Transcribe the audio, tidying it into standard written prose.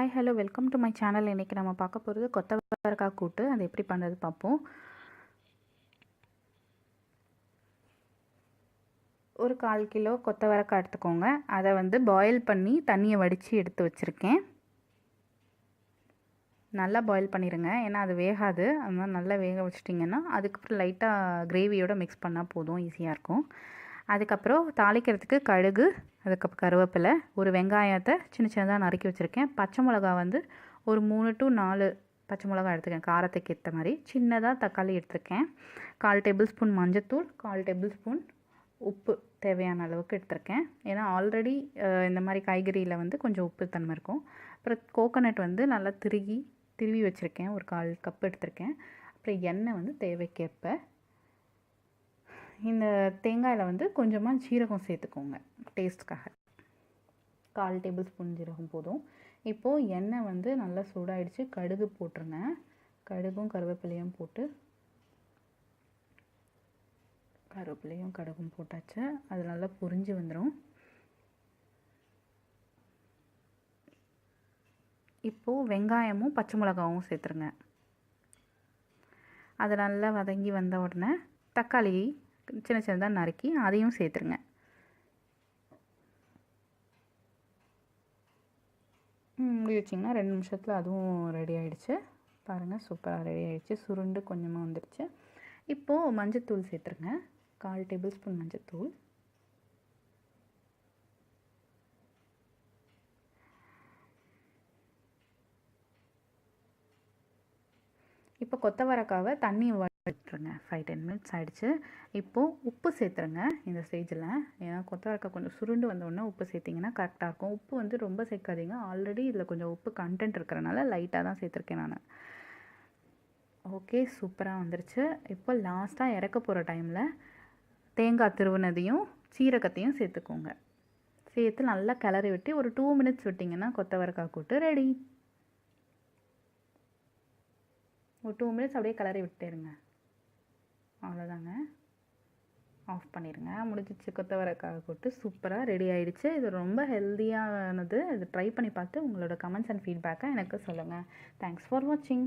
Hi hello welcome to my channel. இன்றைக்கி நம்ம பார்க்க போகிறது கொத்தவரக்காய் கூட்டு. அது எப்படி பண்ணுறது பார்ப்போம். ஒரு 1/4 கிலோ கொத்தவரக்காய் எடுத்துக்கோங்க. அதை பாயில் பண்ணி தண்ணியை வடித்து எடுத்து வச்சுருக்கேன். நல்லா பாயில் பண்ணிடுங்க, ஏன்னா அது வேகாது. அதனால் நல்லா வேக வச்சிட்டிங்கன்னா அதுக்கப்புறம் லைட்டாக கிரேவியோடு மிக்ஸ் பண்ணால் போதும், ஈஸியாக இருக்கும். அதுக்கப்புறம் தாளிக்கிறதுக்கு கடுகு, அதுக்கப்புறம் கருவேப்பிலை, ஒரு வெங்காயத்தை சின்ன சின்னதாக நறுக்கி வச்சுருக்கேன். பச்சை மிளகா ஒரு 3 to 4 பச்சை மிளகா எடுத்துக்கேன், காரத்துக்கு ஏற்ற மாதிரி. சின்னதாக தக்காளி எடுத்துருக்கேன். 1/4 டேபிள் ஸ்பூன் மஞ்சத்தூள், 1/4 டேபிள் ஸ்பூன் உப்பு தேவையான அளவுக்கு எடுத்துருக்கேன். ஏன்னா ஆல்ரெடி இந்த மாதிரி காய்கறியில் கொஞ்சம் உப்பு தன்மை இருக்கும். அப்புறம் கோகோனட் நல்லா திருவி வச்சுருக்கேன், ஒரு 1/4 கப் எடுத்திருக்கேன். அப்புறம் எண்ணெய் தேவைக்கேற்ப. இந்த தேங்காயில் கொஞ்சமாக ஜீரகம் சேர்த்துக்கோங்க டேஸ்ட்டுக்காக. 1/4 டேபிள் ஸ்பூன் ஜீரகம் போதும். இப்போது எண்ணெய் நல்லா சூடாயிடுச்சு. கடுகு போட்டுருங்க. கடுகும் கருவேப்பிலையும் போட்டு, கடுகும் போட்டாச்சு. அது நல்லா பொரிஞ்சு வந்துடும். இப்போது வெங்காயமும் பச்சை மிளகாவும் சேர்த்துருங்க. அது நல்லா வதங்கி வந்த உடனே தக்காளி சின்ன சின்னதாக நறுக்கி அதையும் சேர்த்துருங்க. மூடி வச்சிங்கன்னா 2 நிமிஷத்தில் அதுவும் ரெடி ஆகிடுச்சு. பாருங்கள், சூப்பராக ரெடி ஆகிடுச்சு. சுருண்டு கொஞ்சமாக வந்துடுச்சு. இப்போது மஞ்சத்தூள் சேர்த்துருங்க. 1/4 டேபிள் ஸ்பூன் மஞ்சத்தூள். இப்போ கொத்தவரக்காவை தண்ணி விட்டுருங்க. 5-10 மினிட்ஸ் ஆகிடுச்சு. இப்போது உப்பு சேர்த்துருங்க இந்த ஸ்டேஜில். ஏன்னா கொத்தவரக்காய் கொஞ்சம் சுருண்டு வந்தோடனே உப்பு சேர்த்திங்கன்னா கரெக்டாக இருக்கும். உப்பு ரொம்ப சேர்க்காதீங்க. ஆல்ரெடி இதில் கொஞ்சம் உப்பு கண்டென்ட் இருக்கிறனால லைட்டாக தான் சேர்த்துருக்கேன் நான். ஓகே, சூப்பராக வந்துருச்சு. இப்போ லாஸ்ட்டாக இறக்க போகிற டைமில் தேங்காய் திருவுனதையும் சீரகத்தையும் சேர்த்துக்கோங்க. சேர்த்து நல்லா கிளறி விட்டு ஒரு 2 மினிட்ஸ் விட்டிங்கன்னா கொத்தவரக்காய் கூட்டு ரெடி. ஒரு 2 மினிட்ஸ் அப்படியே கிளறி விட்டுருங்க. அவ்வளோதாங்க, ஆஃப் பண்ணிடுங்க. முடிஞ்சிச்சு. கொத்தவரக்காய் கூட்டு சூப்பராக ரெடி ஆகிடுச்சு. இது ரொம்ப ஹெல்த்தியானது. இது ட்ரை பண்ணி பார்த்து உங்களோட கமெண்ட்ஸ் அண்ட் ஃபீட்பேக்கை எனக்கு சொல்லுங்கள். தேங்க்ஸ் ஃபார் வாட்சிங்.